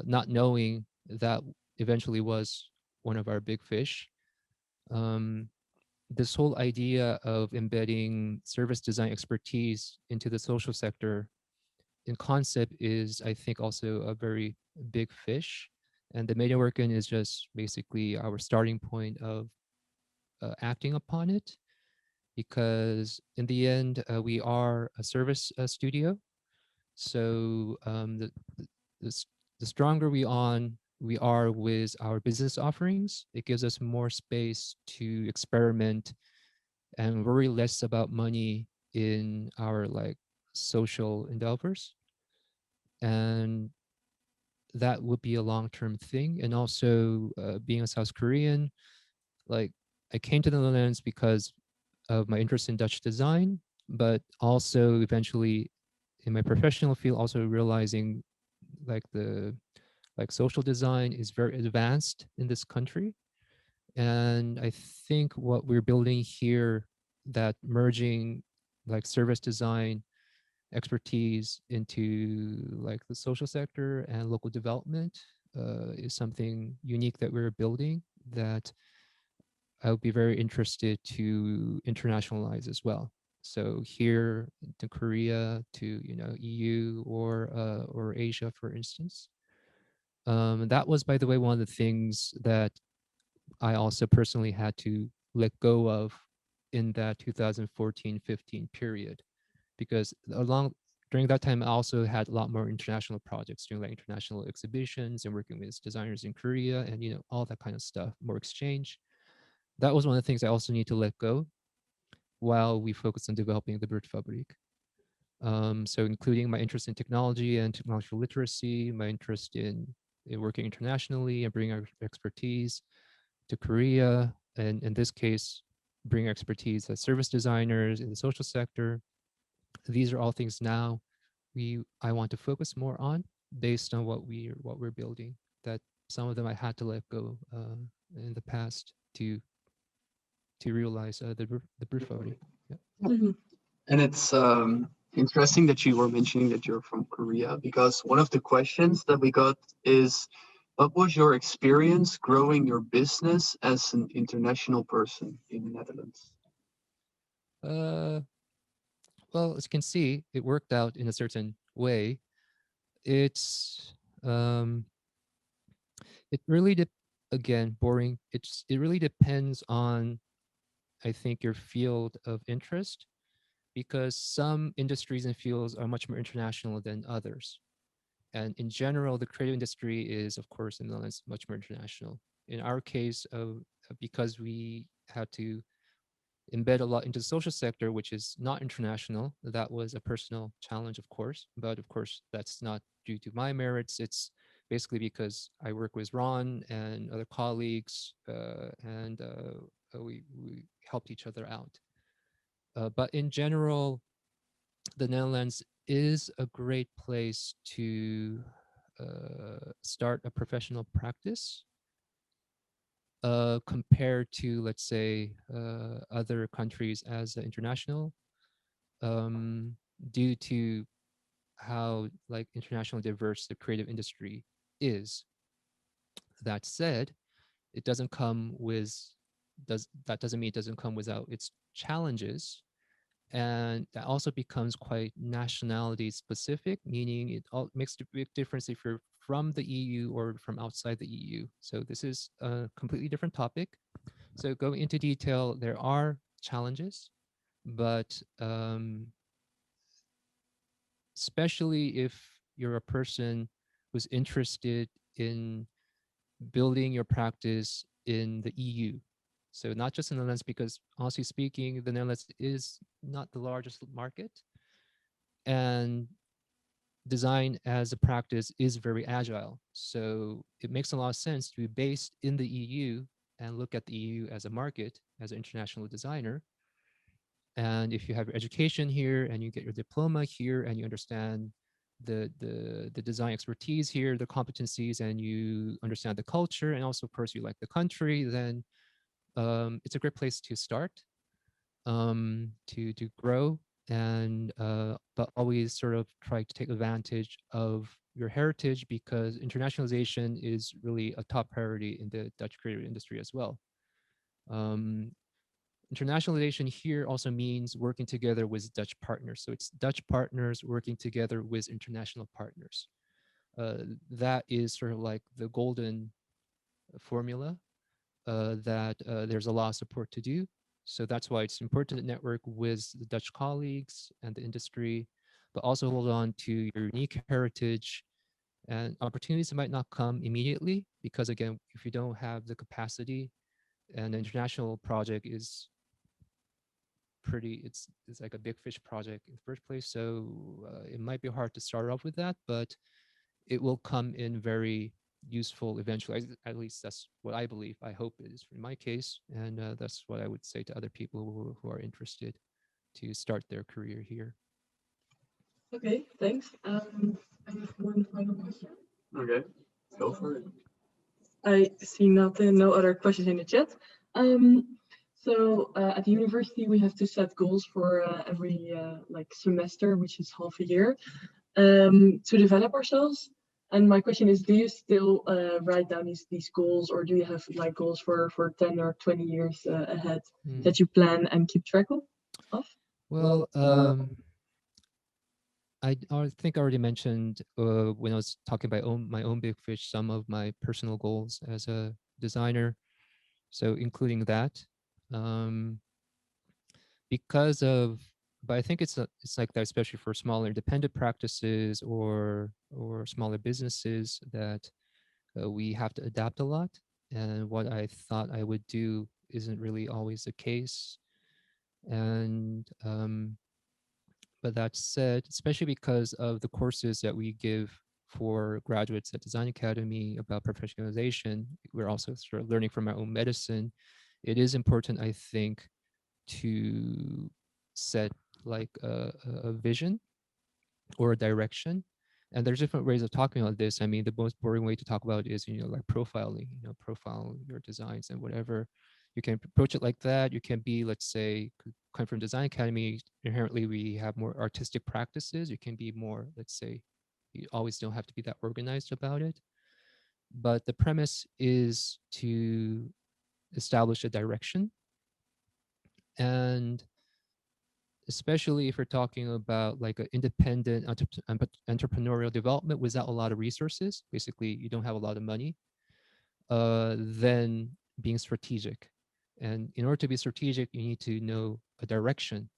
not knowing that eventually was one of our big fish. This whole idea of embedding service design expertise into the social sector in concept is, I think, also a very big fish. And the Mediawerken is just basically our starting point of acting upon it, because in the end, we are a service studio. So the stronger we are with our business offerings, it gives us more space to experiment and worry less about money in our social endeavors. And that would be a long-term thing. And also being a South Korean, I came to the Netherlands because of my interest in Dutch design, but also eventually in my professional field, also realizing the social design is very advanced in this country. And I think what we're building here, that merging service design expertise into the social sector and local development is something unique that we're building, that I would be very interested to internationalize as well. So here to Korea, to EU or Asia, for instance. That was, by the way, one of the things that I also personally had to let go of in that 2014-15 period, because during that time I also had a lot more international projects, doing international exhibitions and working with designers in Korea and all that kind of stuff, more exchange. That was one of the things I also need to let go while we focus on developing the Buurtfabriek. So including my interest in technology and technological literacy, my interest in working internationally and bringing our expertise to Korea, and in this case, bring expertise as service designers in the social sector. These are all things now I want to focus more on based on what we're building. That some of them I had to let go in the past to realize the Buurtfabriek. Yeah. Mhm. And it's interesting that you were mentioning that you're from Korea, because one of the questions that we got is, What was your experience growing your business as an international person in the Netherlands? Well, as you can see, it worked out in a certain way. It's it really again boring. It really depends on, I think, your field of interest, because some industries and fields are much more international than others. And in general, the creative industry is, of course, in the Netherlands, much more international. In our case, because we had to embed a lot into the social sector, which is not international, that was a personal challenge, of course. But of course, that's not due to my merits. It's basically because I work with Ron and other colleagues, and we helped each other out. But in general, the Netherlands is a great place to start a professional practice, compared to, let's say, other countries as international, due to how like internationally diverse the creative industry is. That said, it doesn't come with that doesn't mean it doesn't come without its challenges. And that also becomes quite nationality specific, meaning it all makes a big difference if you're from the EU or from outside the EU. So this is a completely different topic. So going into detail, there are challenges, but especially if you're a person who's interested in building your practice in the EU. So not just in the Netherlands, because honestly speaking, the Netherlands is not the largest market, and design as a practice is very agile. So it makes a lot of sense to be based in the EU and look at the EU as a market, as an international designer. And if you have your education here and you get your diploma here and you understand the design expertise here, the competencies, and you understand the culture, and also of course you like the country, then it's a great place to start, to grow, and but always sort of try to take advantage of your heritage, because internationalization is really a top priority in the Dutch creative industry as well. Um, Internationalization here also means working together with Dutch partners. So it's Dutch partners working together with international partners. That is sort of like the golden formula, that there's a lot of support to do. So that's why it's important to network with the Dutch colleagues and the industry, but also hold on to your unique heritage and opportunities that might not come immediately, because again, if you don't have the capacity, and the international project is it's like a big fish project in the first place. So it might be hard to start off with that, but it will come in very useful eventually. At least that's what I believe. I hope it is in my case, and that's what I would say to other people who are interested to start their career here. Okay, thanks. I have one final question. Okay, go for it. I see nothing, no other questions in the chat. So at the university, we have to set goals for every like semester, which is half a year, to develop ourselves. And my question is, do you still write down these goals, or do you have like goals for 10 or 20 years ahead that you plan and keep track of? Well, I think I already mentioned when I was talking about my own big fish, some of my personal goals as a designer. So including that, because of, but I think it's like that, especially for smaller independent practices or smaller businesses, that we have to adapt a lot. And what I thought I would do isn't really always the case. And but that said, especially because of the courses that we give for graduates at Design Academy about professionalization, we're also sort of learning from our own medicine. It is important, I think, to set like a vision or a direction. And there's different ways of talking about this. I mean, the most boring way to talk about it is, like profiling, profile your designs and whatever. You can approach it like that. You can be, let's say, come from Design Academy, inherently we have more artistic practices. You can be more, let's say, you always don't have to be that organized about it. but the premise is to establish a direction. And especially if you're talking about like an independent entrepreneurial development without a lot of resources, basically you don't have a lot of money, then being strategic. And in order to be strategic, you need to know a direction.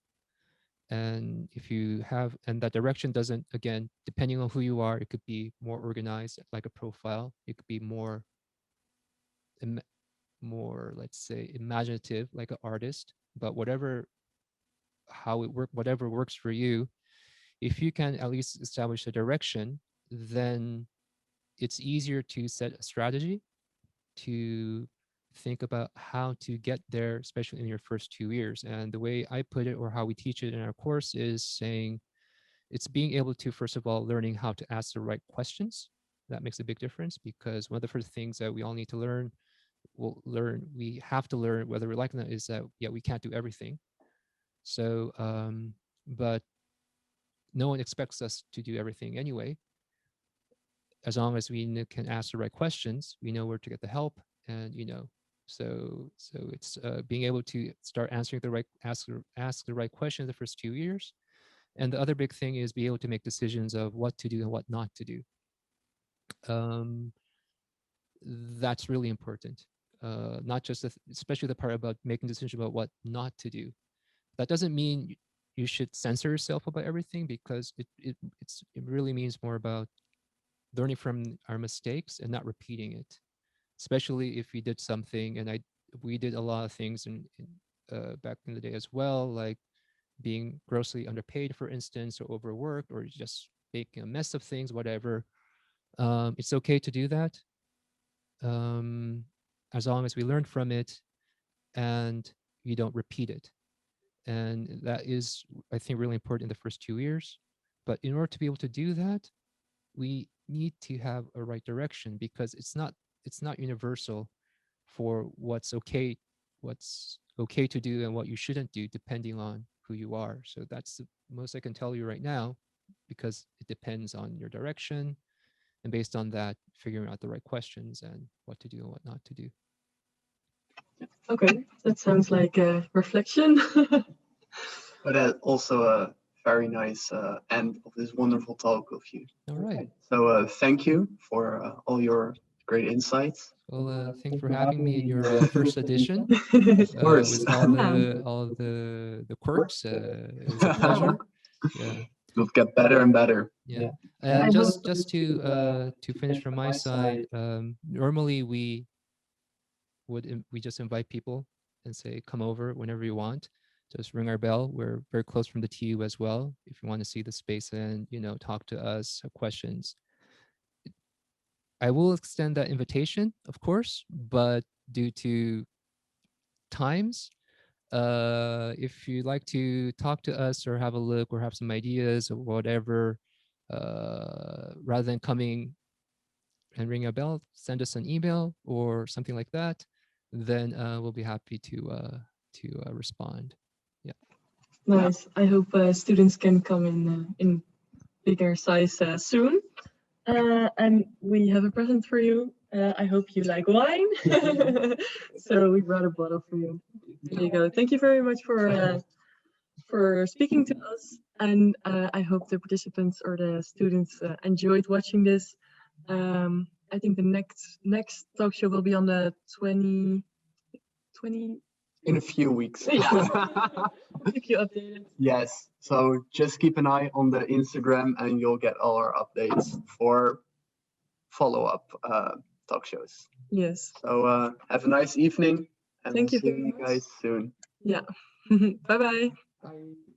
And if you have, and that direction doesn't, again, depending on who you are, it could be more organized, like a profile. It could be more, let's say, imaginative, like an artist. But whatever, whatever works for you, if you can at least establish a direction, then it's easier to set a strategy, to think about how to get there, especially in your first 2 years. And the way I put it, or how we teach it in our course, is saying it's being able to, first of all, learning how to ask the right questions. That makes a big difference, because one of the first things that we all need to learn, we have to learn, whether we like it or not, is that, yeah, we can't do everything. So, but no one expects us to do everything anyway. As long as we can ask the right questions, we know where to get the help. And so it's being able to start answering ask the right question the first 2 years. And the other big thing is be able to make decisions of what to do and what not to do. That's really important. Not just especially the part about making decisions about what not to do. That doesn't mean you should censor yourself about everything, because it really means more about learning from our mistakes and not repeating it. Especially if we did something, and we did a lot of things back in the day as well, like being grossly underpaid, for instance, or overworked, or just making a mess of things, whatever. It's okay to do that, as long as we learn from it and we don't repeat it. And that is, I think, really important in the first 2 years. But in order to be able to do that, we need to have a right direction, because it's not universal for what's okay to do and what you shouldn't do, depending on who you are. So that's the most I can tell you right now, because it depends on your direction, and based on that, figuring out the right questions and what to do and what not to do. Okay, that sounds like a reflection. But also a very nice end of this wonderful talk with you. All right. So thank you for all your great insights. Well, thanks for having me in your first edition. Of course. With all the quirks. It was a pleasure. Yeah. It'll get better and better. Yeah. And just to finish from my side, normally we just invite people and say, come over whenever you want. Just ring our bell. We're very close from the TU as well. If you want to see the space and talk to us, have questions, I will extend that invitation, of course, but due to times, if you'd like to talk to us or have a look or have some ideas or whatever, rather than coming and ring a bell, send us an email or something like that. Then we'll be happy to respond. Yeah. Nice. I hope students can come in bigger size soon. And we have a present for you. I hope you like wine. So we brought a bottle for you. There you go. Thank you very much for speaking to us. And I hope the participants or the students enjoyed watching this. I think the next talk show will be on the 20. In a few weeks. Yeah. Keep you updated. Yes. So just keep an eye on the Instagram and you'll get all our updates for follow-up talk shows. Yes. So have a nice evening, and Thank you we'll see very you much. guys soon. Yeah. Bye-bye. Bye.